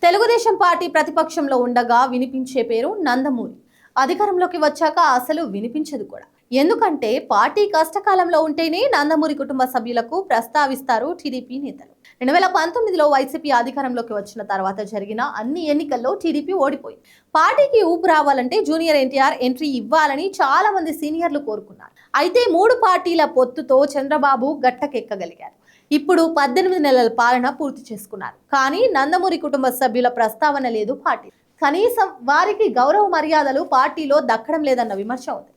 Telugu Desam party ప్రతిపక్షంలో ఉండగా వినిపించే పేరు నందమూరి. అధికారంలోకి వచ్చాక అసలు వినిపించదు కూడా. ఎందుకంటే పార్టీ కష్టకాలంలో ఉంటేనే నందమూరి కుటుంబ సభ్యులకు ప్రస్తావిస్తారు టీడీపీ నేతలు. 2019లో వైసీపీ అధికారంలోకి వచ్చిన తర్వాత జరిగిన అన్ని ఎన్నికల్లో టీడీపీ ఓడిపోయింది. పార్టీకి ఊపు రావాలంటే జూనియర్ ఎన్టీఆర్ ఎంట్రీ ఇవ్వాలని చాలా మంది సీనియర్లు కోరుకున్నారు. అయితే 3 పార్టీల పొత్తుతో చంద్రబాబు గట్టకెక్కగలిగారు. ఇప్పుడు 18 నెలల పాలన పూర్తి చేసుకున్నారు. కానీ నందమూరి కుటుంబ సభ్యుల ప్రస్తావన లేదు పార్టీ. కనీసం వారికి గౌరవ మర్యాదలు పార్టీలో దక్కడం లేదన్న విమర్శ ఉంది.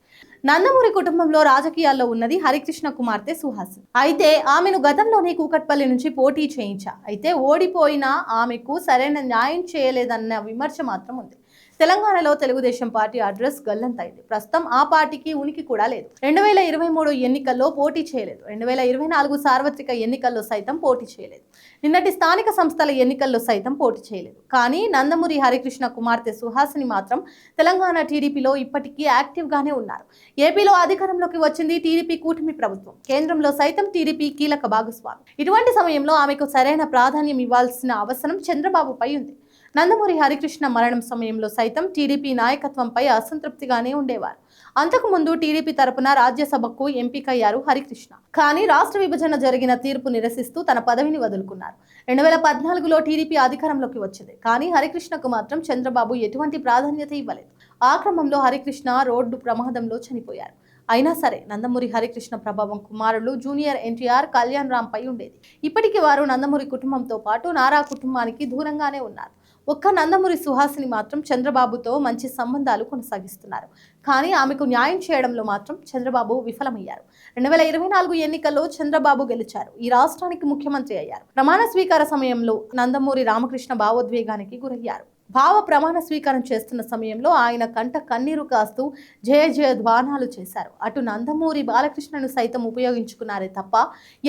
నందమూరి కుటుంబంలో రాజకీయాల్లో ఉన్నది హరికృష్ణ కుమార్తె సుహాసిని. అయితే ఆమెను గతంలోనే కూకట్పల్లి నుంచి పోటీ చేయించా. అయితే ఓడిపోయినా ఆమెకు సరైన న్యాయం చేయలేదన్న విమర్శ మాత్రం ఉంది. తెలంగాణలో తెలుగుదేశం పార్టీ అడ్రస్ గల్లంతైంది. ప్రస్తుతం ఆ పార్టీకి ఉనికి కూడా లేదు. 2023 ఎన్నికల్లో పోటీ చేయలేదు. 2024 సార్వత్రిక ఎన్నికల్లో సైతం పోటీ చేయలేదు. నిన్నటి స్థానిక సంస్థల ఎన్నికల్లో సైతం పోటీ చేయలేదు. కానీ నందమూరి హరికృష్ణ కుమార్తె సుహాసిని మాత్రం తెలంగాణ టీడీపీలో ఇప్పటికీ యాక్టివ్ గానే ఉన్నారు. ఏపీలో అధికారంలోకి వచ్చింది టీడీపీ కూటమి ప్రభుత్వం. కేంద్రంలో సైతం టీడీపీ కీలక భాగస్వామి. ఇటువంటి సమయంలో ఆమెకు సరైన ప్రాధాన్యం ఇవ్వాల్సిన అవసరం చంద్రబాబుపై ఉంది. నందమూరి హరికృష్ణ మరణం సమయంలో సైతం టీడీపీ నాయకత్వంపై అసంతృప్తిగానే ఉండేవారు. అంతకుముందు టీడీపీ తరపున రాజ్యసభకు ఎంపికయ్యారు హరికృష్ణ. కానీ రాష్ట్ర విభజన జరిగిన తీర్పు నిరసిస్తూ తన పదవిని వదులుకున్నారు. 2014లో టీడీపీ అధికారంలోకి వచ్చింది. కానీ హరికృష్ణకు మాత్రం చంద్రబాబు ఎటువంటి ప్రాధాన్యత ఇవ్వలేదు. ఆ క్రమంలో హరికృష్ణ రోడ్డు ప్రమాదంలో చనిపోయారు. అయినా సరే నందమూరి హరికృష్ణ ప్రభావం కుమారులు జూనియర్ ఎన్టీఆర్, కళ్యాణ్ రామ్ పై ఉండేది. ఇప్పటికీ వారు నందమూరి కుటుంబంతో పాటు నారా కుటుంబానికి దూరంగానే ఉన్నారు. ఒక్క నందమూరి సుహాసిని మాత్రం చంద్రబాబుతో మంచి సంబంధాలు కొనసాగిస్తున్నారు. కానీ ఆమెకు న్యాయం చేయడంలో మాత్రం చంద్రబాబు విఫలమయ్యారు. 2024 ఎన్నికల్లో చంద్రబాబు గెలిచారు. ఈ రాష్ట్రానికి ముఖ్యమంత్రి అయ్యారు. ప్రమాణ స్వీకార సమయంలో నందమూరి రామకృష్ణ భావోద్వేగానికి గురయ్యారు. భావ ప్రమాణ స్వీకారం చేస్తున్న సమయంలో ఆయన కంట కన్నీరు కాస్తూ జయ జయ ధ్వానాలు చేశారు. అటు నందమూరి బాలకృష్ణను సైతం ఉపయోగించుకున్నారే తప్ప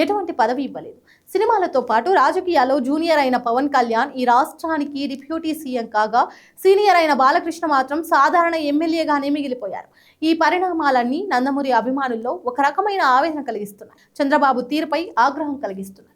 ఎటువంటి పదవి ఇవ్వలేదు. సినిమాలతో పాటు రాజకీయాల్లో జూనియర్ అయిన పవన్ కళ్యాణ్ ఈ రాష్ట్రానికి డిప్యూటీ సీఎం కాగా, సీనియర్ అయిన బాలకృష్ణ మాత్రం సాధారణ ఎమ్మెల్యేగానే మిగిలిపోయారు. ఈ పరిణామాలన్నీ నందమూరి అభిమానుల్లో ఒక రకమైన ఆవేదన కలిగిస్తున్నాయి. చంద్రబాబు తీరుపై ఆగ్రహం కలిగిస్తున్నాయి.